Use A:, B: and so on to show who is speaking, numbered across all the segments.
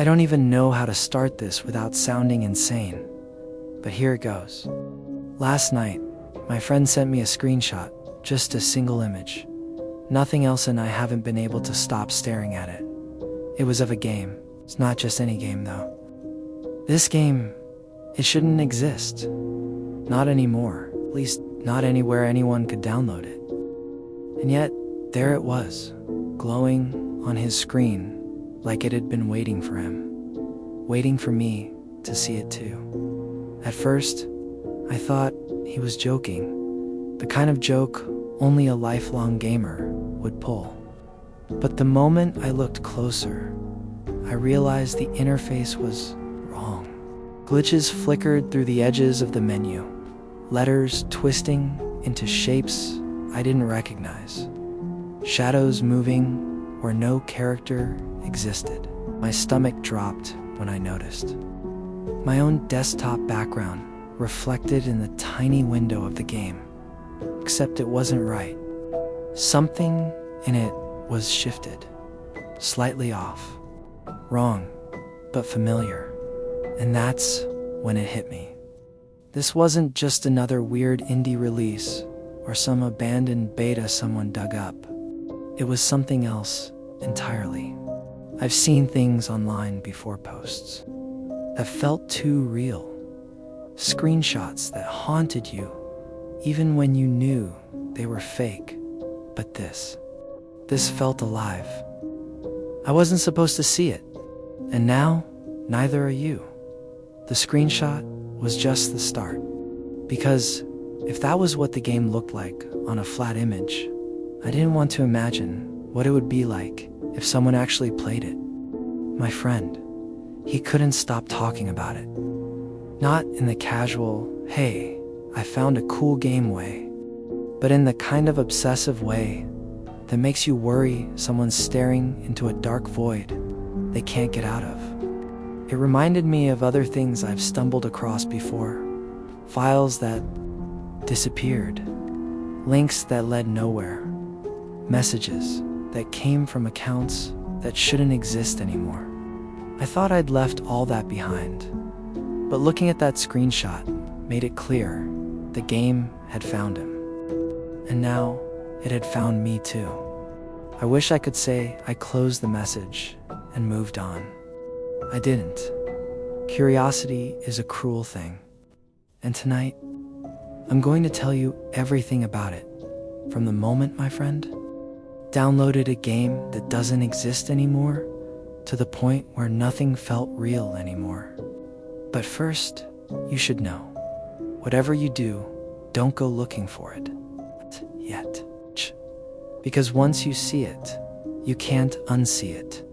A: I don't even know how to start this without sounding insane, but here it goes. Last night, my friend sent me a screenshot, just a single image. Nothing else, and I haven't been able to stop staring at it. It was of a game. It's not just any game, though. This game, it shouldn't exist. Not anymore. At least, not anywhere anyone could download it. And yet, there it was, glowing on his screen, like it had been waiting for him. Waiting for me to see it too. At first, I thought he was joking. The kind of joke only a lifelong gamer would pull. But the moment I looked closer, I realized the interface was wrong. Glitches flickered through the edges of the menu, letters twisting into shapes I didn't recognize, shadows moving where no character existed. My stomach dropped when I noticed. My own desktop background reflected in the tiny window of the game, except it wasn't right. Something in it was shifted, slightly off, wrong, but familiar. And that's when it hit me. This wasn't just another weird indie release or some abandoned beta someone dug up. It was something else entirely. I've seen things online before posts that felt too real. Screenshots that haunted you even when you knew they were fake. But this felt alive. I wasn't supposed to see it. And now, neither are you. The screenshot was just the start. Because if that was what the game looked like on a flat image, I didn't want to imagine what it would be like if someone actually played it. My friend, he couldn't stop talking about it. Not in the casual, hey, I found a cool game way, but in the kind of obsessive way that makes you worry someone's staring into a dark void they can't get out of. It reminded me of other things I've stumbled across before. Files that disappeared, links that led nowhere, messages that came from accounts that shouldn't exist anymore. I thought I'd left all that behind, but looking at that screenshot made it clear the game had found him. And now it had found me too. I wish I could say I closed the message and moved on. I didn't. Curiosity is a cruel thing. And tonight, I'm going to tell you everything about it. From the moment my friend downloaded a game that doesn't exist anymore, to the point where nothing felt real anymore. But first, you should know, whatever you do, don't go looking for it yet. Because once you see it, you can't unsee it.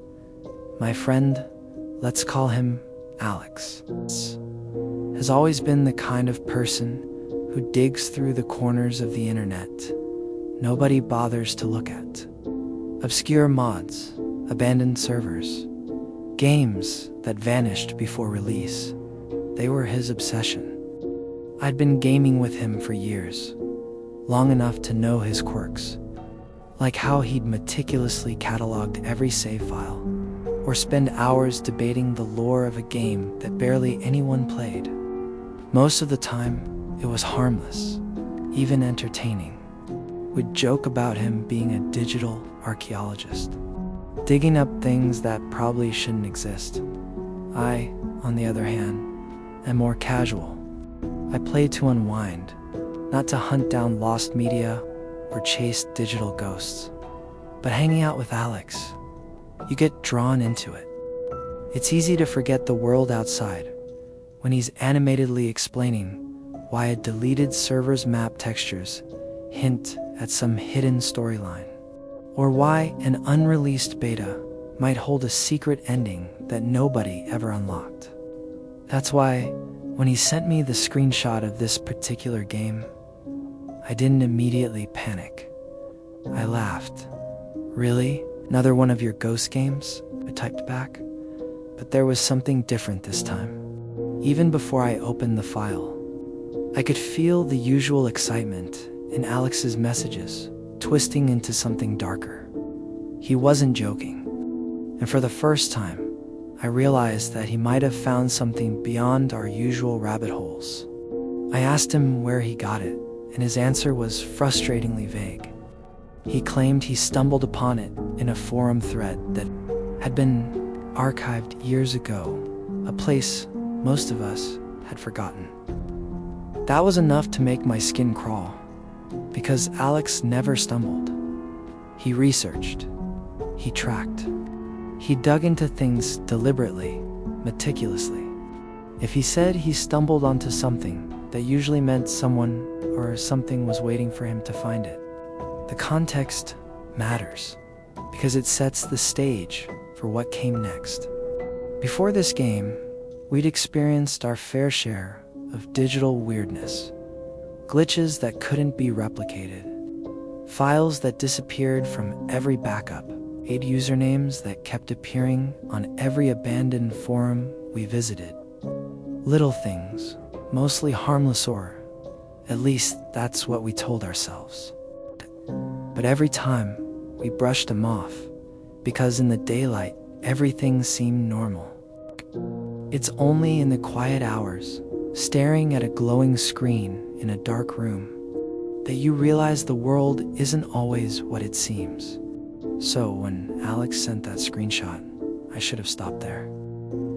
A: My friend, let's call him Alex, has always been the kind of person who digs through the corners of the internet nobody bothers to look at. Obscure mods, abandoned servers, games that vanished before release. They were his obsession. I'd been gaming with him for years, long enough to know his quirks, like how he'd meticulously cataloged every save file, or spend hours debating the lore of a game that barely anyone played. Most of the time, it was harmless, even entertaining. We'd joke about him being a digital archaeologist, digging up things that probably shouldn't exist. I, on the other hand, am more casual. I play to unwind, not to hunt down lost media or chase digital ghosts. But hanging out with Alex, you get drawn into it. It's easy to forget the world outside when he's animatedly explaining why a deleted server's map textures hint at some hidden storyline, or why an unreleased beta might hold a secret ending that nobody ever unlocked. That's why, when he sent me the screenshot of this particular game, I didn't immediately panic. I laughed. Really? Another one of your ghost games? I typed back. But there was something different this time. Even before I opened the file, I could feel the usual excitement in Alex's messages twisting into something darker. He wasn't joking. And for the first time, I realized that he might have found something beyond our usual rabbit holes. I asked him where he got it, and his answer was frustratingly vague. He claimed he stumbled upon it in a forum thread that had been archived years ago, a place most of us had forgotten. That was enough to make my skin crawl, because Alex never stumbled. He researched, he tracked, he dug into things deliberately, meticulously. If he said he stumbled onto something, that usually meant someone or something was waiting for him to find it. The context matters, because it sets the stage for what came next. Before this game, we'd experienced our fair share of digital weirdness. Glitches that couldn't be replicated, files that disappeared from every backup, usernames that kept appearing on every abandoned forum we visited. Little things, mostly harmless, or at least that's what we told ourselves. But every time, we brushed them off, because in the daylight, everything seemed normal. It's only in the quiet hours, staring at a glowing screen in a dark room, that you realize the world isn't always what it seems. So when Alex sent that screenshot, I should have stopped there.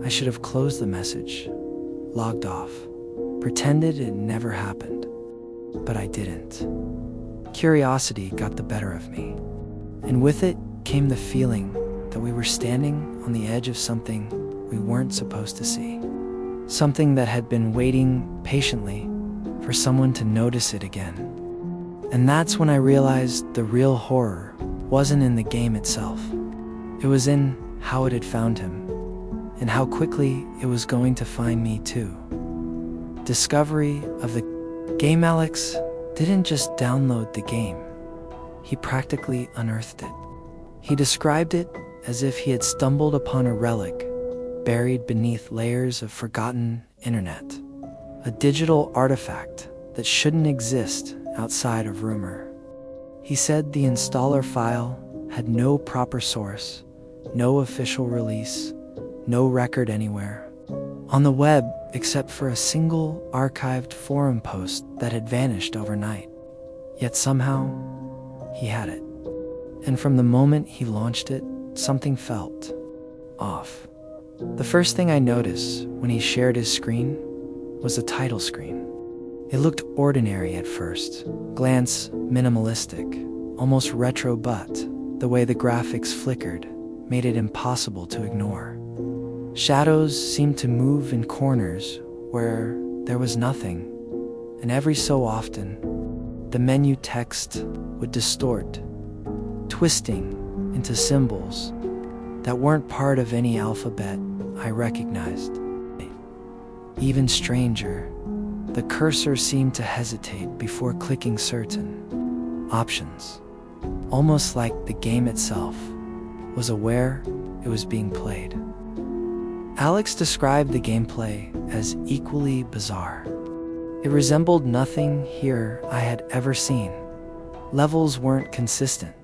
A: I should have closed the message, logged off, pretended it never happened. But I didn't. Curiosity got the better of me, and with it came the feeling that we were standing on the edge of something we weren't supposed to see. Something that had been waiting patiently for someone to notice it again. And that's when I realized the real horror wasn't in the game itself. It was in how it had found him, and how quickly it was going to find me too. Discovery of the game. Alex didn't just download the game, he practically unearthed it. He described it as if he had stumbled upon a relic buried beneath layers of forgotten internet, a digital artifact that shouldn't exist outside of rumor. He said the installer file had no proper source, no official release, no record anywhere on the web except for a single archived forum post that had vanished overnight. Yet somehow, he had it. And from the moment he launched it, something felt off. The first thing I noticed when he shared his screen was the title screen. It looked ordinary at first glance, minimalistic, almost retro, but the way the graphics flickered made it impossible to ignore. Shadows seemed to move in corners where there was nothing, and every so often, the menu text would distort, twisting into symbols that weren't part of any alphabet I recognized. Even stranger, the cursor seemed to hesitate before clicking certain options, almost like the game itself was aware it was being played. Alex described the gameplay as equally bizarre. It resembled nothing here I had ever seen. Levels weren't consistent.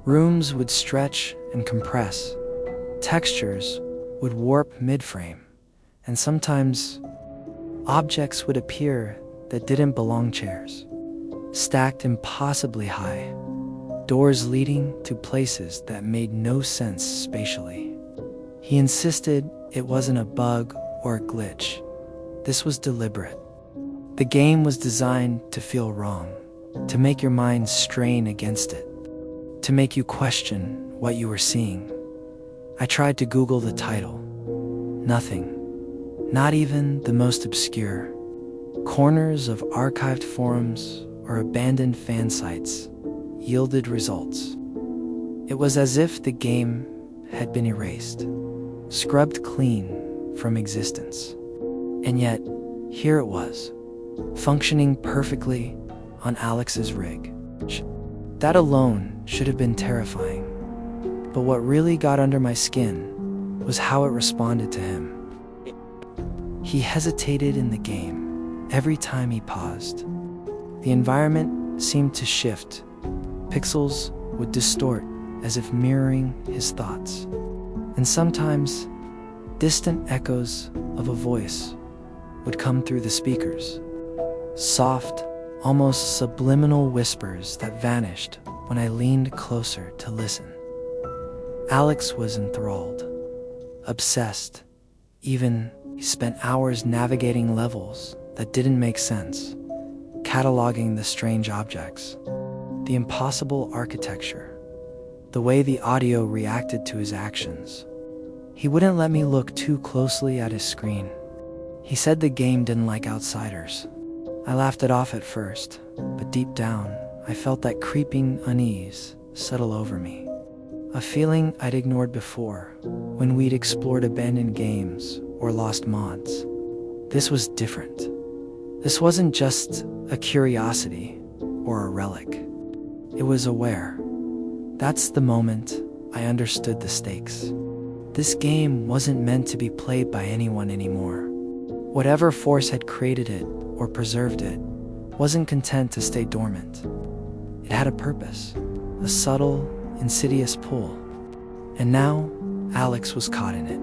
A: Rooms would stretch and compress. Textures would warp mid-frame. And sometimes, objects would appear that didn't belong. Chairs stacked impossibly high. Doors leading to places that made no sense spatially. He insisted it wasn't a bug or a glitch. This was deliberate. The game was designed to feel wrong, to make your mind strain against it, to make you question what you were seeing. I tried to Google the title. Nothing. Not even the most obscure. Corners of archived forums or abandoned fan sites yielded results. It was as if the game had been erased, scrubbed clean from existence. And yet, here it was, functioning perfectly on Alex's rig. That alone should have been terrifying. But what really got under my skin was how it responded to him. He hesitated in the game every time he paused. The environment seemed to shift. Pixels would distort as if mirroring his thoughts. And sometimes Distant echoes of a voice would come through the speakers. Soft, almost subliminal whispers that vanished when I leaned closer to listen. Alex was enthralled, obsessed. Even he spent hours navigating levels that didn't make sense, cataloging the strange objects, the impossible architecture, the way the audio reacted to his actions. He wouldn't let me look too closely at his screen. He said the game didn't like outsiders. I laughed it off at first, but deep down, I felt that creeping unease settle over me. A feeling I'd ignored before, when we'd explored abandoned games or lost mods. This was different. This wasn't just a curiosity or a relic. It was aware. That's the moment I understood the stakes. This game wasn't meant to be played by anyone anymore. Whatever force had created it or preserved it wasn't content to stay dormant. It had a purpose, a subtle, insidious pull. And now, Alex was caught in it.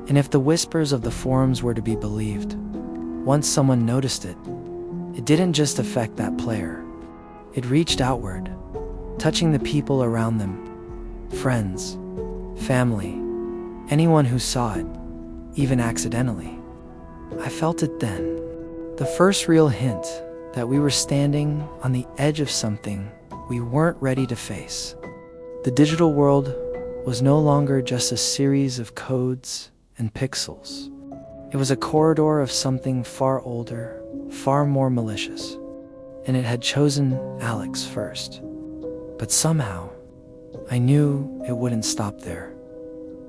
A: And if the whispers of the forums were to be believed, once someone noticed it, it didn't just affect that player. It reached outward, touching the people around them, friends, family, anyone who saw it, even accidentally. I felt it then. The first real hint that we were standing on the edge of something we weren't ready to face. The digital world was no longer just a series of codes and pixels. It was a corridor of something far older, far more malicious. And it had chosen Alex first. But somehow, I knew it wouldn't stop there.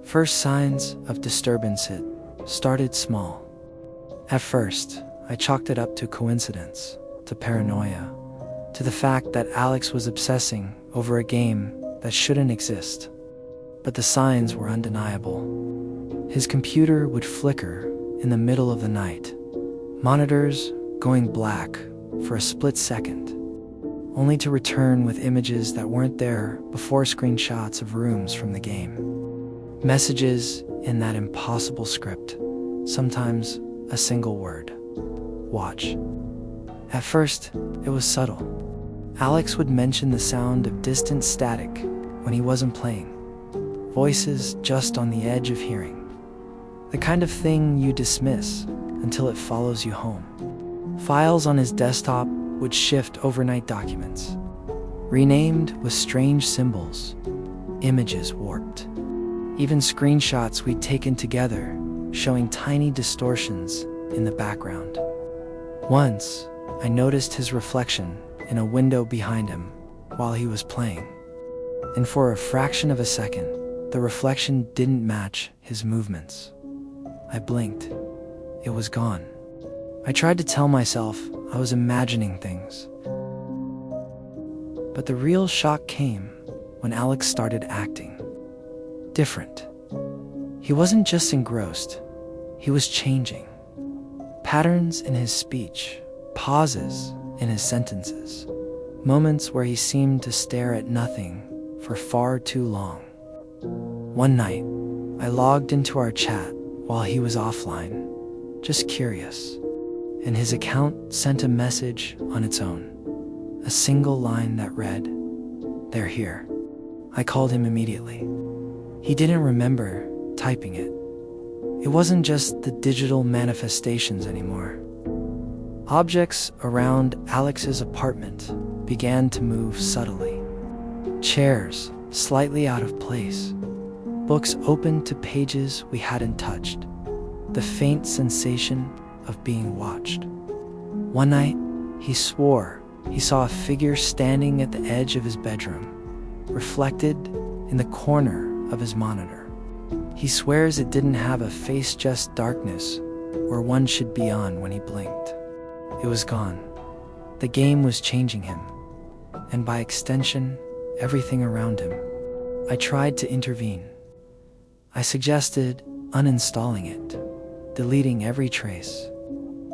A: First signs of disturbance started small. At first, I chalked it up to coincidence, to paranoia, to the fact that Alex was obsessing over a game that shouldn't exist. But the signs were undeniable. His computer would flicker in the middle of the night, monitors going black for a split second, only to return with images that weren't there before, screenshots of rooms from the game. Messages in that impossible script, sometimes a single word: watch. At first, it was subtle. Alex would mention the sound of distant static when he wasn't playing, voices just on the edge of hearing. The kind of thing you dismiss until it follows you home. Files on his desktop would shift overnight documents, renamed with strange symbols, images warped. Even screenshots we'd taken together, showing tiny distortions in the background. Once, I noticed his reflection in a window behind him while he was playing. And for a fraction of a second, the reflection didn't match his movements. I blinked. It was gone. I tried to tell myself I was imagining things. But the real shock came when Alex started acting different. He wasn't just engrossed, he was changing. Patterns in his speech, pauses in his sentences, moments where he seemed to stare at nothing for far too long. One night, I logged into our chat while he was offline, just curious, and his account sent a message on its own, a single line that read, "They're here." I called him immediately. He didn't remember typing it. It wasn't just the digital manifestations anymore. Objects around Alex's apartment began to move subtly. Chairs slightly out of place. Books opened to pages we hadn't touched. The faint sensation of being watched. One night, he swore he saw a figure standing at the edge of his bedroom, reflected in the corner of his monitor. He swears it didn't have a face, just darkness where one should be on when he blinked. It was gone. The game was changing him, and by extension, everything around him. I tried to intervene. I suggested uninstalling it, deleting every trace.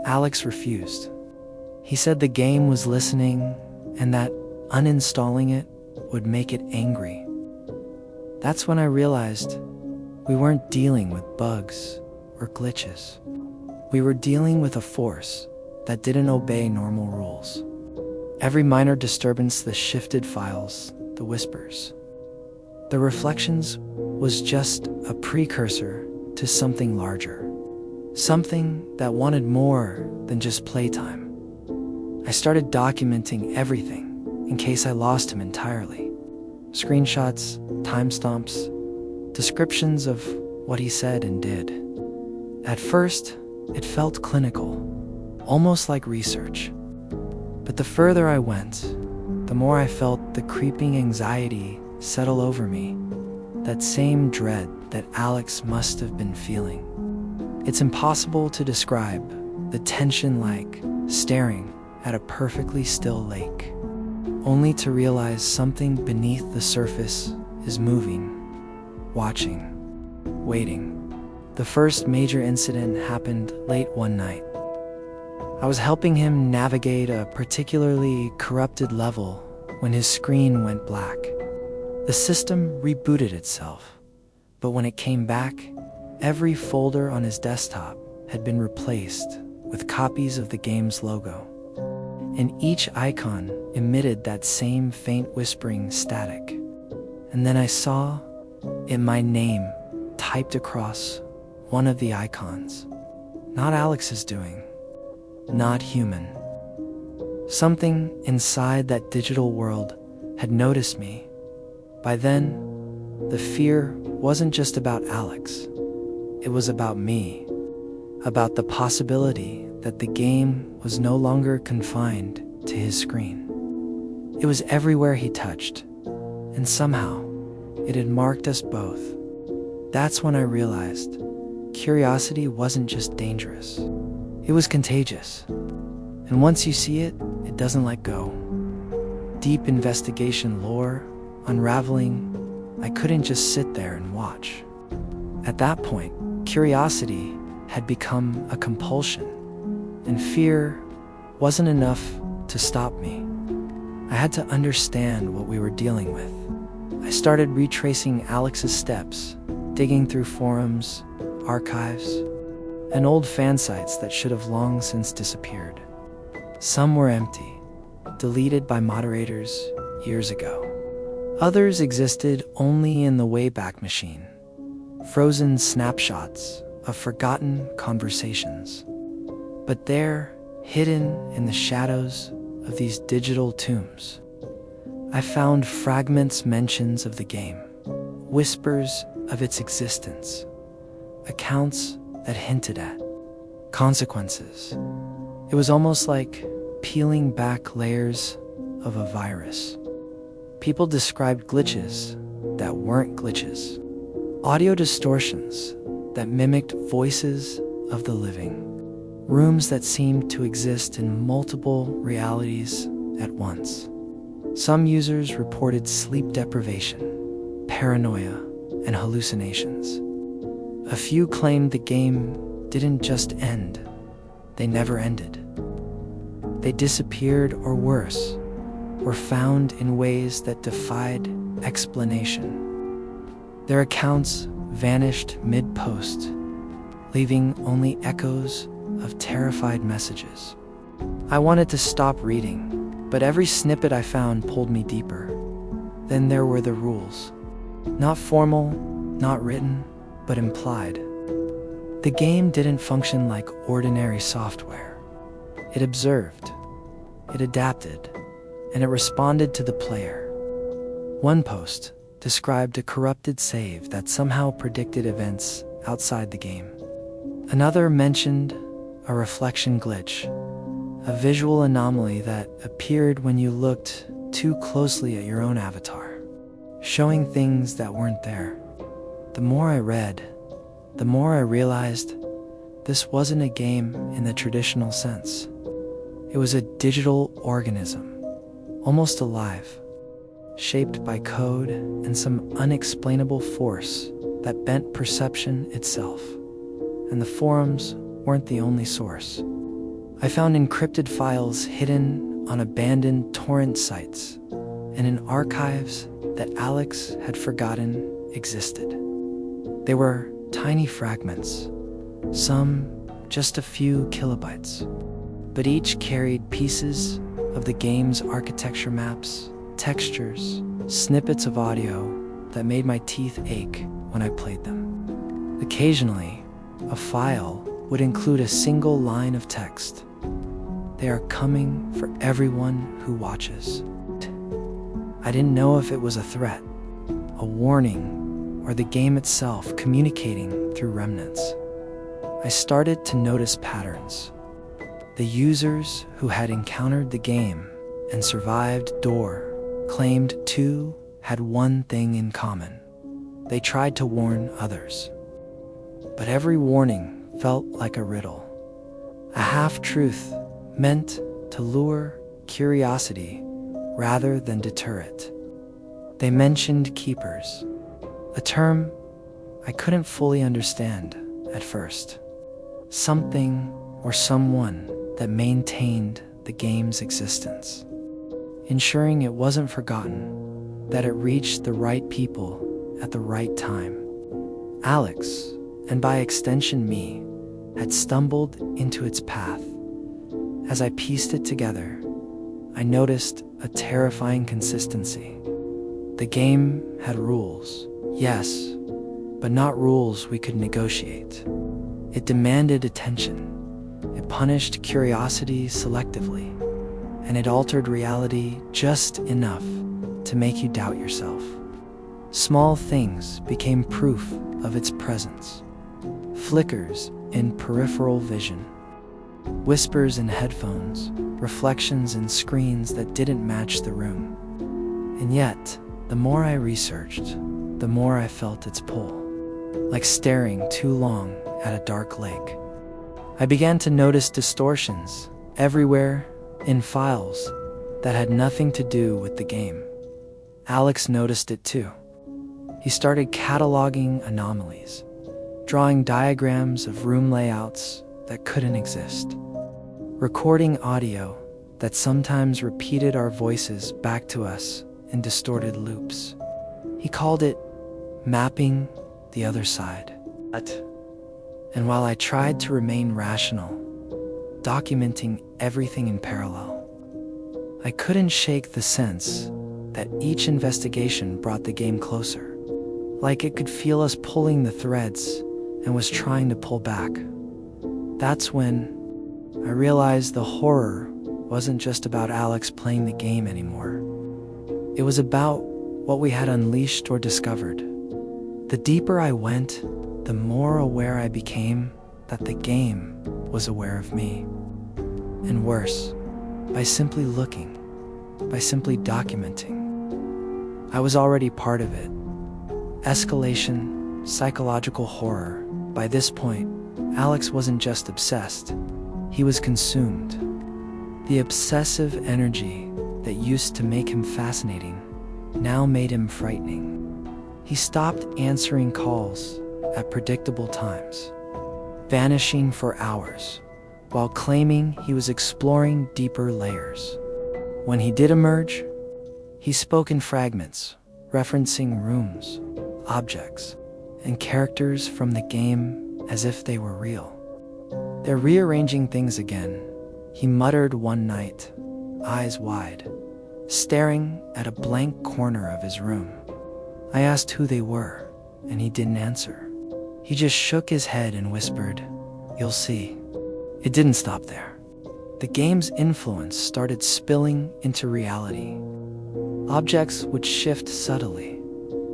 A: Alex refused. He said the game was listening and that uninstalling it would make it angry. That's when I realized we weren't dealing with bugs, or glitches. We were dealing with a force that didn't obey normal rules. Every minor disturbance, the shifted files, the whispers, the reflections, was just a precursor to something larger. Something that wanted more than just playtime. I started documenting everything in case I lost him entirely. Screenshots, timestamps, descriptions of what he said and did. At first, it felt clinical, almost like research. But the further I went, the more I felt the creeping anxiety settle over me, that same dread that Alex must have been feeling. It's impossible to describe the tension, like staring at a perfectly still lake, only to realize something beneath the surface is moving, watching, waiting. The first major incident happened late one night. I was helping him navigate a particularly corrupted level when his screen went black. The system rebooted itself, but when it came back, every folder on his desktop had been replaced with copies of the game's logo, and each icon emitted that same faint whispering static. And then I saw my name typed across one of the icons. Not Alex's doing, not human. Something inside that digital world had noticed me. By then, the fear wasn't just about Alex. It was about me, about the possibility that the game was no longer confined to his screen. It was everywhere he touched, and somehow it had marked us both. That's when I realized curiosity wasn't just dangerous, it was contagious. And once you see it, it doesn't let go. Deep investigation, lore, unraveling. I couldn't just sit there and watch. At that point, curiosity had become a compulsion, and fear wasn't enough to stop me. I had to understand what we were dealing with. I started retracing Alex's steps, digging through forums, archives, and old fan sites that should have long since disappeared. Some were empty, deleted by moderators years ago. Others existed only in the Wayback Machine, frozen snapshots of forgotten conversations. But there, hidden in the shadows of these digital tombs, I found fragments, mentions of the game, whispers of its existence, accounts that hinted at consequences. It was almost like peeling back layers of a virus. People described glitches that weren't glitches, audio distortions that mimicked voices of the living, rooms that seemed to exist in multiple realities at once. Some users reported sleep deprivation, paranoia, and hallucinations. A few claimed the game didn't just end, they never ended. They disappeared, or worse, were found in ways that defied explanation. Their accounts vanished mid-post, leaving only echoes of terrified messages. I wanted to stop reading, but every snippet I found pulled me deeper. Then there were the rules. Not formal, not written, but implied. The game didn't function like ordinary software. It observed, it adapted, and it responded to the player. One post described a corrupted save that somehow predicted events outside the game. Another mentioned a reflection glitch, a visual anomaly that appeared when you looked too closely at your own avatar, showing things that weren't there. The more I read, the more I realized this wasn't a game in the traditional sense. It was a digital organism, almost alive, shaped by code and some unexplainable force that bent perception itself. And the forums weren't the only source. I found encrypted files hidden on abandoned torrent sites and in archives that Alex had forgotten existed. They were tiny fragments, some just a few kilobytes. But each carried pieces of the game's architecture, maps, textures, snippets of audio that made my teeth ache when I played them. Occasionally, a file would include a single line of text. They are coming for everyone who watches. I didn't know if it was a threat, a warning, or the game itself communicating through remnants. I started to notice patterns. The users who had encountered the game and survived Door claimed to had one thing in common. They tried to warn others. But every warning felt like a riddle, a half-truth meant to lure curiosity rather than deter it. They mentioned keepers, a term I couldn't fully understand at first. Something or someone that maintained the game's existence, ensuring it wasn't forgotten, that it reached the right people at the right time. Alex, and by extension me, had stumbled into its path. As I pieced it together, I noticed a terrifying consistency. The game had rules, yes, but not rules we could negotiate. It demanded attention. It punished curiosity selectively, and it altered reality just enough to make you doubt yourself. Small things became proof of its presence. Flickers in peripheral vision, whispers in headphones, reflections in screens that didn't match the room. And yet, the more I researched, the more I felt its pull, like staring too long at a dark lake. I began to notice distortions everywhere in files that had nothing to do with the game. Alex noticed it too. He started cataloging anomalies, drawing diagrams of room layouts that couldn't exist, recording audio that sometimes repeated our voices back to us in distorted loops. He called it mapping the other side. And while I tried to remain rational, documenting everything in parallel, I couldn't shake the sense that each investigation brought the game closer, like it could feel us pulling the threads and was trying to pull back. That's when I realized the horror wasn't just about Alex playing the game anymore. It was about what we had unleashed or discovered. The deeper I went, the more aware I became that the game was aware of me. And worse, by simply looking, by simply documenting, I was already part of it. Escalation, psychological horror. By this point, Alex wasn't just obsessed, he was consumed. The obsessive energy that used to make him fascinating now made him frightening. He stopped answering calls at predictable times, vanishing for hours, while claiming he was exploring deeper layers. When he did emerge, he spoke in fragments, referencing rooms, objects, and characters from the game as if they were real. They're rearranging things again, he muttered one night, eyes wide, staring at a blank corner of his room. I asked who they were, and he didn't answer. He just shook his head and whispered, "You'll see." It didn't stop there. The game's influence started spilling into reality. Objects would shift subtly,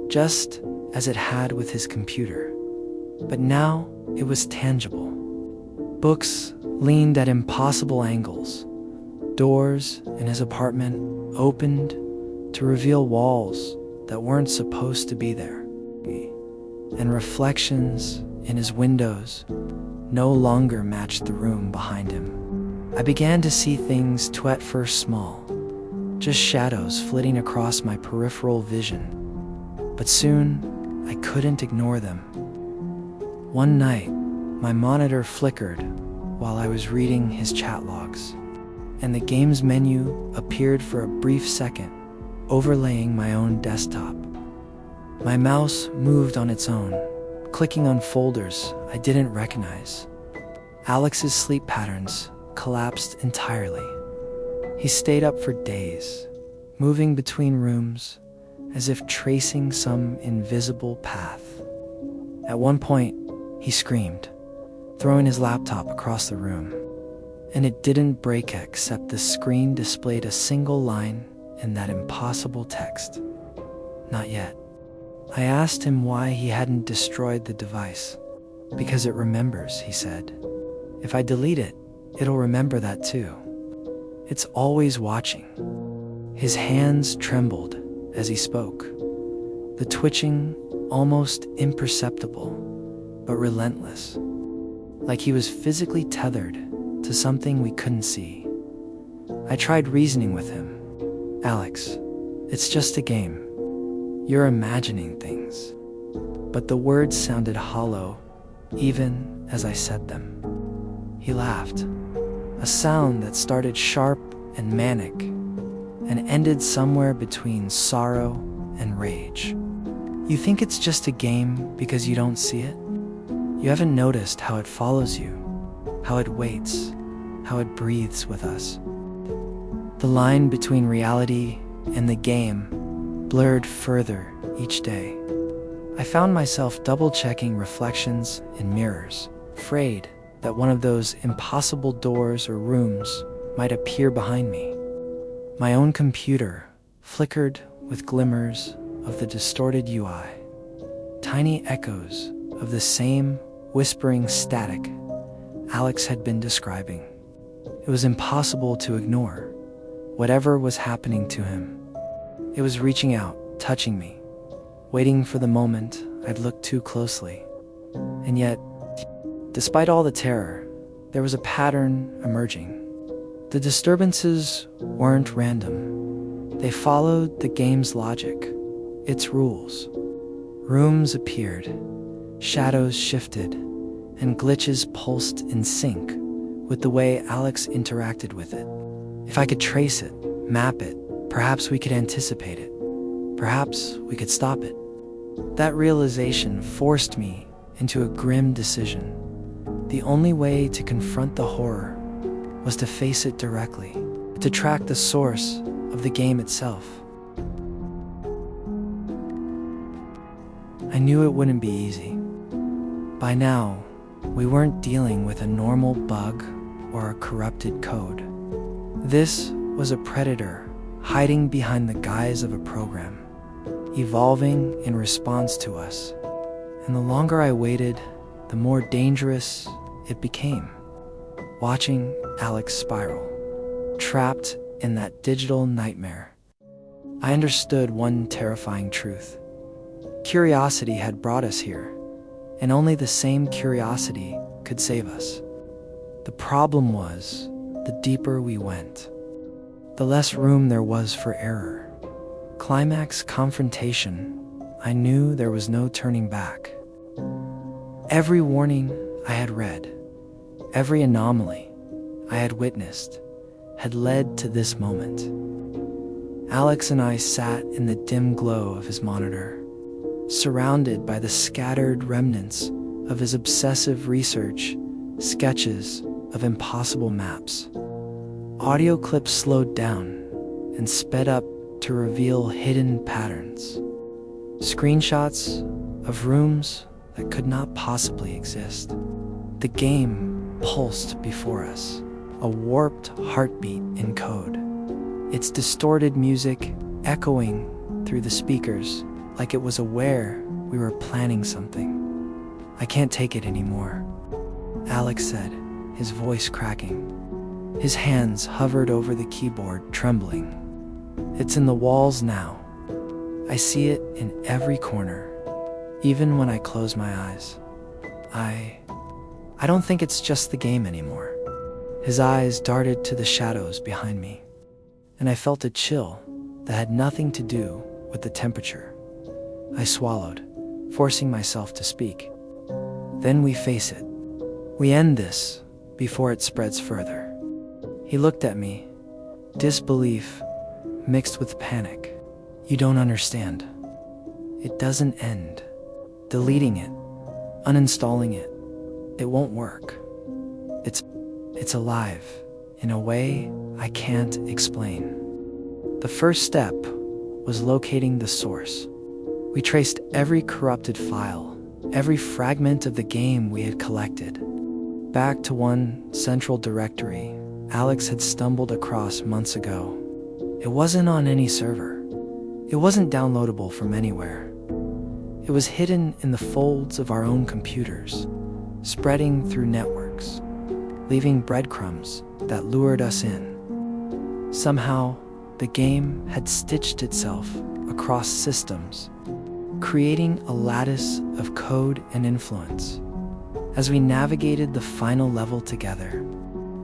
A: just as it had with his computer. But now it was tangible. Books leaned at impossible angles. Doors in his apartment opened to reveal walls that weren't supposed to be there. And reflections in his windows no longer matched the room behind him. I began to see things too at first small, just shadows flitting across my peripheral vision. But soon, I couldn't ignore them. One night, my monitor flickered while I was reading his chat logs, and the game's menu appeared for a brief second, overlaying my own desktop. My mouse moved on its own, clicking on folders I didn't recognize. Alex's sleep patterns collapsed entirely. He stayed up for days, moving between rooms as if tracing some invisible path. At one point, he screamed, throwing his laptop across the room. And it didn't break except the screen displayed a single line in that impossible text. Not yet. I asked him why he hadn't destroyed the device. Because it remembers, he said. If I delete it, it'll remember that too. It's always watching. His hands trembled as he spoke, the twitching almost imperceptible, but relentless, like he was physically tethered to something we couldn't see. I tried reasoning with him. Alex, it's just a game. You're imagining things. But the words sounded hollow, even as I said them. He laughed, a sound that started sharp and manic, and ended somewhere between sorrow and rage. You think it's just a game because you don't see it? You haven't noticed how it follows you, how it waits, how it breathes with us. The line between reality and the game blurred further each day. I found myself double-checking reflections in mirrors, afraid that one of those impossible doors or rooms might appear behind me. My own computer flickered with glimmers of the distorted UI, tiny echoes of the same whispering static Alex had been describing. It was impossible to ignore whatever was happening to him. It was reaching out, touching me, waiting for the moment I'd look too closely. And yet, despite all the terror, there was a pattern emerging. The disturbances weren't random. They followed the game's logic, its rules. Rooms appeared, shadows shifted, and glitches pulsed in sync with the way Alex interacted with it. If I could trace it, map it, perhaps we could anticipate it. Perhaps we could stop it. That realization forced me into a grim decision. The only way to confront the horror was to face it directly, to track the source of the game itself. I knew it wouldn't be easy. By now, we weren't dealing with a normal bug or a corrupted code. This was a predator hiding behind the guise of a program, evolving in response to us. And the longer I waited, the more dangerous it became. Watching Alex spiral, trapped in that digital nightmare, I understood one terrifying truth. Curiosity had brought us here, and only the same curiosity could save us. The problem was, the deeper we went, the less room there was for error. Climax confrontation, I knew there was no turning back. Every warning I had read, every anomaly I had witnessed, had led to this moment. Alex and I sat in the dim glow of his monitor, surrounded by the scattered remnants of his obsessive research, sketches of impossible maps. Audio clips slowed down and sped up to reveal hidden patterns. Screenshots of rooms that could not possibly exist. The game pulsed before us, a warped heartbeat in code. Its distorted music echoing through the speakers like it was aware we were planning something. I can't take it anymore, Alex said, his voice cracking. His hands hovered over the keyboard, trembling. It's in the walls now. I see it in every corner, even when I close my eyes. I don't think it's just the game anymore. His eyes darted to the shadows behind me, and I felt a chill that had nothing to do with the temperature. I swallowed, forcing myself to speak. Then we face it. We end this before it spreads further. He looked at me, disbelief mixed with panic. You don't understand. It doesn't end. Deleting it Uninstalling it, it won't work. It's alive in a way I can't explain. The first step was locating the source. We traced every corrupted file, every fragment of the game we had collected, back to one central directory Alex had stumbled across months ago. It wasn't on any server. It wasn't downloadable from anywhere. It was hidden in the folds of our own computers, spreading through networks, leaving breadcrumbs that lured us in. Somehow, the game had stitched itself across systems, creating a lattice of code and influence. As we navigated the final level together,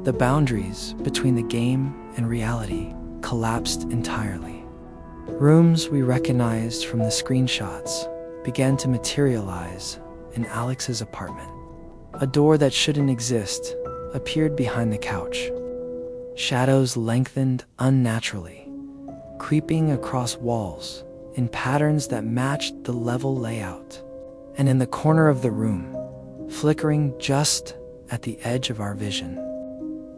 A: the boundaries between the game and reality collapsed entirely. Rooms we recognized from the screenshots began to materialize in Alex's apartment. A door that shouldn't exist appeared behind the couch. Shadows lengthened unnaturally, creeping across walls in patterns that matched the level layout. And in the corner of the room, flickering just at the edge of our vision,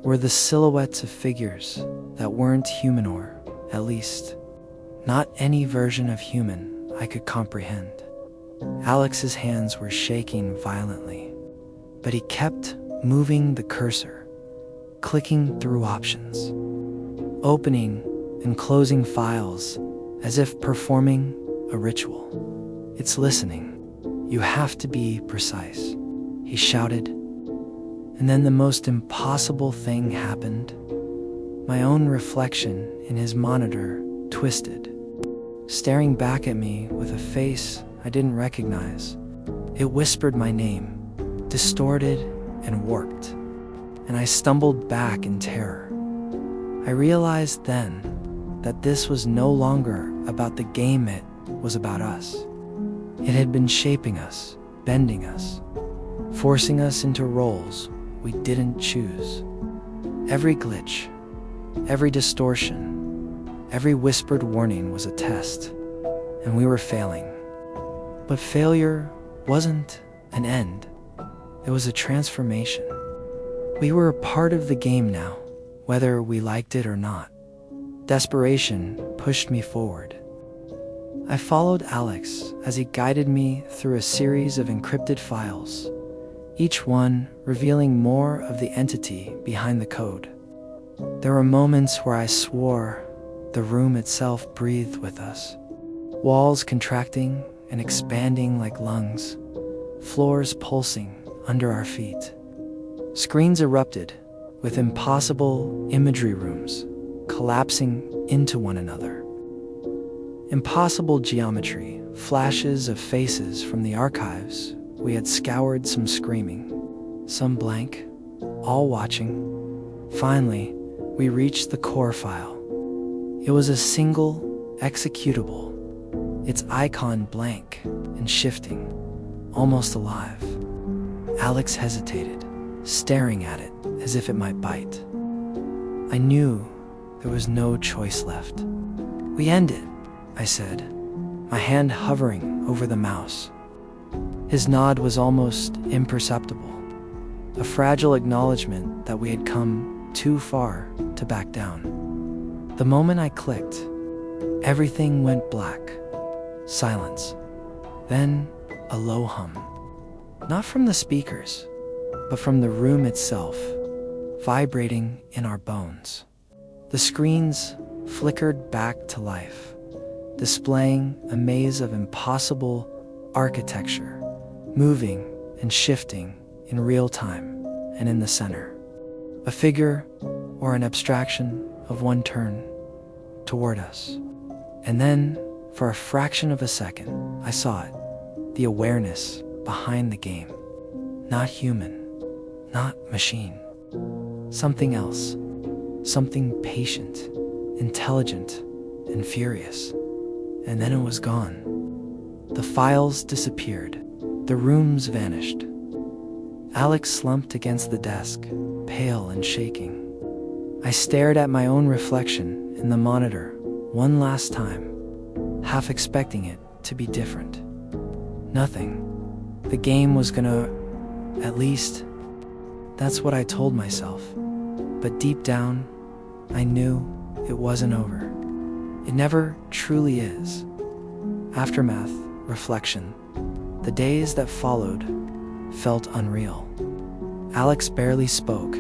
A: were the silhouettes of figures that weren't human, or at least, not any version of human I could comprehend. Alex's hands were shaking violently, but he kept moving the cursor, clicking through options, opening and closing files as if performing a ritual. "It's listening. You have to be precise," he shouted. And then the most impossible thing happened. My own reflection in his monitor twisted, staring back at me with a face I didn't recognize. It whispered my name, distorted and warped, and I stumbled back in terror. I realized then that this was no longer about the game, it was about us. It had been shaping us, bending us, forcing us into roles we didn't choose. Every glitch, every distortion, every whispered warning was a test, and we were failing. But failure wasn't an end. It was a transformation. We were a part of the game now, whether we liked it or not. Desperation pushed me forward. I followed Alex as he guided me through a series of encrypted files, each one revealing more of the entity behind the code. There were moments where I swore the room itself breathed with us, walls contracting and expanding like lungs, floors pulsing under our feet. Screens erupted with impossible imagery, rooms collapsing into one another. Impossible geometry, flashes of faces from the archives we had scoured, some screaming, some blank, all watching. Finally, we reached the core file. It was a single executable, its icon blank and shifting, almost alive. Alex hesitated, staring at it as if it might bite. I knew there was no choice left. "We end it," I said, my hand hovering over the mouse. His nod was almost imperceptible, a fragile acknowledgement that we had come too far to back down. The moment I clicked, everything went black. Silence. Then a low hum. Not from the speakers, but from the room itself, vibrating in our bones. The screens flickered back to life, displaying a maze of impossible architecture, moving and shifting in real time, and in the center, a figure or an abstraction of one turned toward us. And then, for a fraction of a second, I saw it, the awareness behind the game. Not human, not machine. Something else, something patient, intelligent, and furious. And then it was gone. The files disappeared. The rooms vanished. Alex slumped against the desk, pale and shaking. I stared at my own reflection in the monitor one last time, half expecting it to be different. Nothing. The game was gonna, at least, that's what I told myself. But deep down, I knew it wasn't over. It never truly is. Aftermath, reflection. The days that followed felt unreal. Alex barely spoke,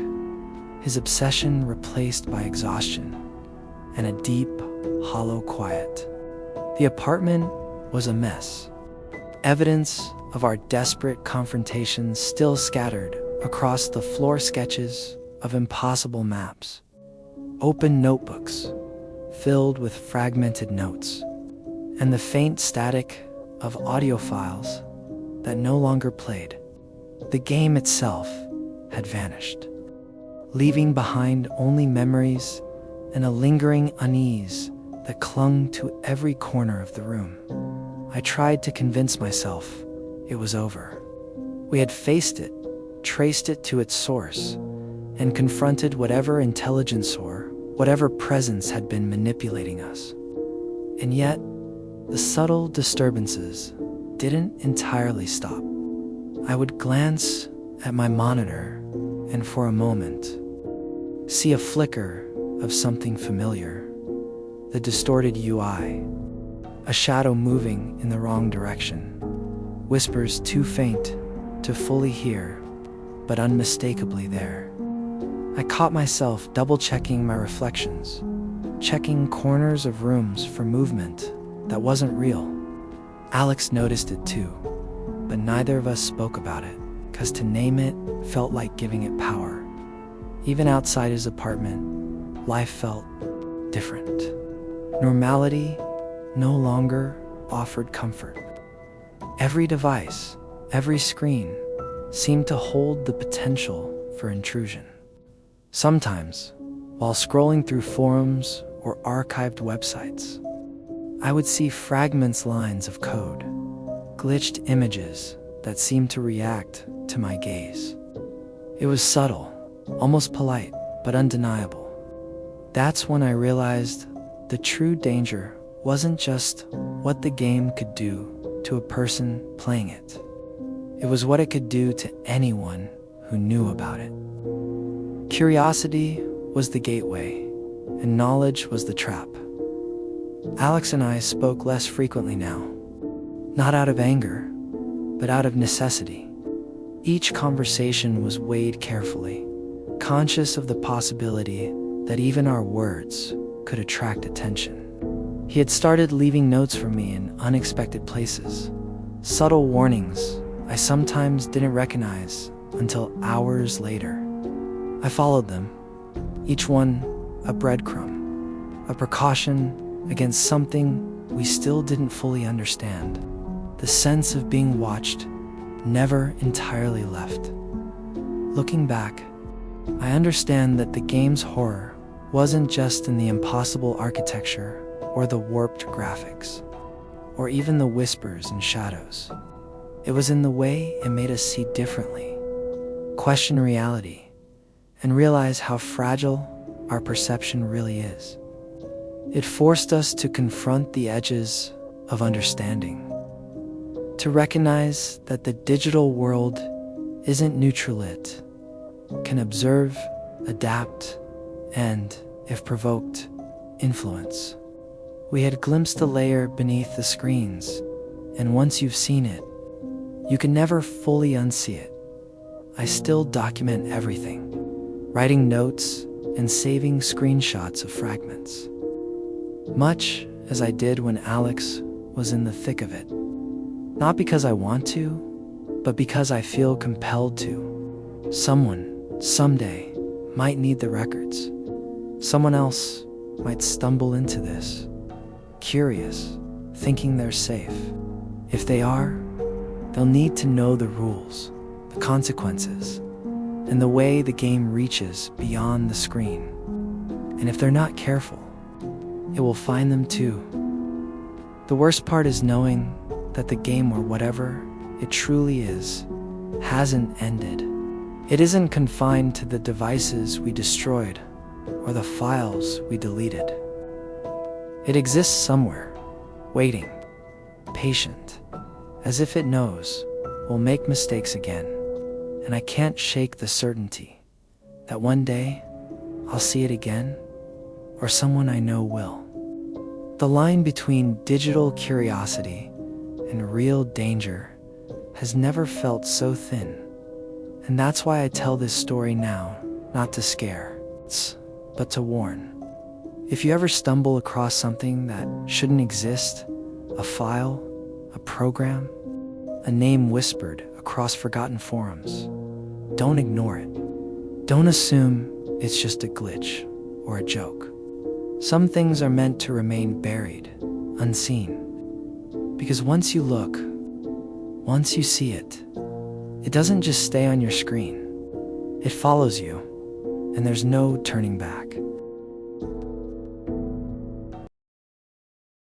A: his obsession replaced by exhaustion and a deep, hollow quiet. The apartment was a mess. Evidence of our desperate confrontations still scattered across the floor, sketches of impossible maps, open notebooks filled with fragmented notes, and the faint static of audio files that no longer played. The game itself had vanished, leaving behind only memories and a lingering unease that clung to every corner of the room. I tried to convince myself it was over. We had faced it, traced it to its source, and confronted whatever intelligence or whatever presence had been manipulating us. And yet, the subtle disturbances didn't entirely stop. I would glance at my monitor and for a moment see a flicker of something familiar. The distorted UI, a shadow moving in the wrong direction, whispers too faint to fully hear, but unmistakably there. I caught myself double-checking my reflections, checking corners of rooms for movement that wasn't real. Alex noticed it too, but neither of us spoke about it, because to name it felt like giving it power. Even outside his apartment, life felt different. Normality no longer offered comfort. Every device, every screen, seemed to hold the potential for intrusion. Sometimes, while scrolling through forums or archived websites, I would see fragments, lines of code, glitched images that seemed to react to my gaze. It was subtle, almost polite, but undeniable. That's when I realized the true danger wasn't just what the game could do to a person playing it. It was what it could do to anyone who knew about it. Curiosity was the gateway, and knowledge was the trap. Alex and I spoke less frequently now, not out of anger, but out of necessity. Each conversation was weighed carefully, conscious of the possibility that even our words could attract attention. He had started leaving notes for me in unexpected places, subtle warnings I sometimes didn't recognize until hours later. I followed them, each one a breadcrumb, a precaution against something we still didn't fully understand. The sense of being watched never entirely left. Looking back, I understand that the game's horror wasn't just in the impossible architecture or the warped graphics, or even the whispers and shadows. It was in the way it made us see differently, question reality, and realize how fragile our perception really is. It forced us to confront the edges of understanding, to recognize that the digital world isn't neutral. It can observe, adapt, and, if provoked, influence. We had glimpsed the layer beneath the screens, and once you've seen it, you can never fully unsee it. I still document everything, writing notes and saving screenshots of fragments, much as I did when Alex was in the thick of it. Not because I want to, but because I feel compelled to. Someone, someday, might need the records. Someone else might stumble into this, curious, thinking they're safe. If they are, they'll need to know the rules, the consequences, and the way the game reaches beyond the screen. And if they're not careful, it will find them too. The worst part is knowing that the game, or whatever it truly is, hasn't ended. It isn't confined to the devices we destroyed or the files we deleted. It exists somewhere, waiting, patient, as if it knows will make mistakes again, and I can't shake the certainty that one day I'll see it again, or someone I know will. The line between digital curiosity and real danger has never felt so thin. And that's why I tell this story now, not to scare, but to warn. If you ever stumble across something that shouldn't exist, a file, a program, a name whispered across forgotten forums, don't ignore it. Don't assume it's just a glitch or a joke. Some things are meant to remain buried, unseen. Because once you look, once you see it, it doesn't just stay on your screen. It follows you, and there's no turning back.